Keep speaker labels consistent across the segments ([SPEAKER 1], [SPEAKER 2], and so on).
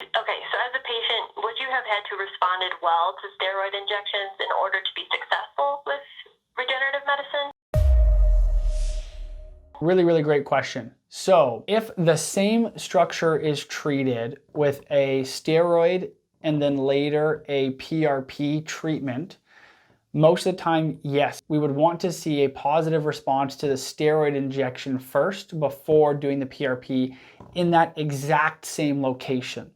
[SPEAKER 1] Okay, so as a patient, would you have had to responded well to steroid injections in order to be successful with regenerative medicine?
[SPEAKER 2] Really, really great question. So if the same structure is treated with a steroid and then later a PRP treatment, most of the time, yes, we would want to see a positive response to the steroid injection first before doing the PRP in that exact same location.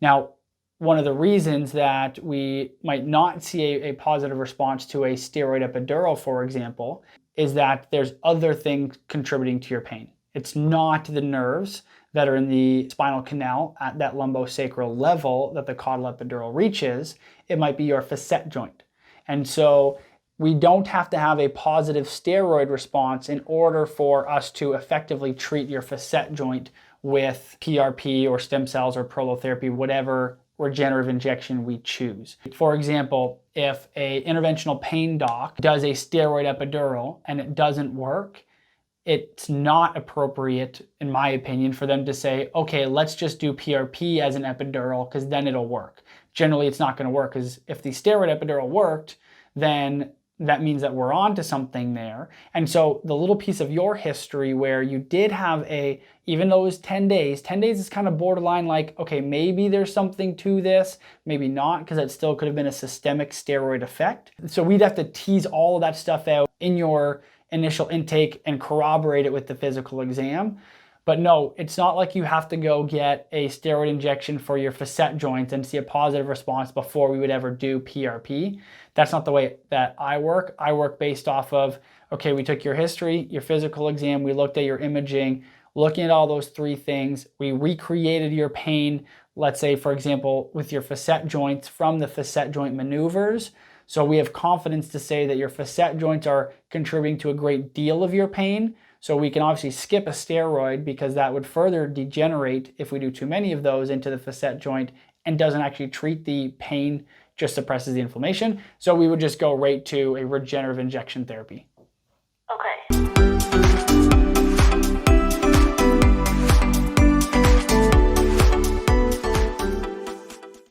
[SPEAKER 2] Now, one of the reasons that we might not see a positive response to a steroid epidural, for example, is that there's other things contributing to your pain. It's not the nerves that are in the spinal canal at that lumbosacral level that the caudal epidural reaches. It might be your facet joint. And so we don't have to have a positive steroid response in order for us to effectively treat your facet joint with PRP or stem cells or prolotherapy, whatever regenerative injection we choose. For example, if an interventional pain doc does a steroid epidural and it doesn't work, it's not appropriate, in my opinion, for them to say, okay, let's just do PRP as an epidural because then it'll work. Generally, it's not going to work because if the steroid epidural worked, then that means that we're on to something there. And so the little piece of your history where you did have even though it was 10 days is kind of borderline like, okay, maybe there's something to this, maybe not, because it still could have been a systemic steroid effect. So we'd have to tease all of that stuff out in your initial intake and corroborate it with the physical exam. But no, it's not like you have to go get a steroid injection for your facet joints and see a positive response before we would ever do PRP. That's not the way that I work. I work based off of, okay, we took your history, your physical exam, we looked at your imaging, looking at all those three things, we recreated your pain, let's say, for example, with your facet joints from the facet joint maneuvers. So we have confidence to say that your facet joints are contributing to a great deal of your pain. So we can obviously skip a steroid because that would further degenerate if we do too many of those into the facet joint and doesn't actually treat the pain, just suppresses the inflammation. So we would just go right to a regenerative injection therapy.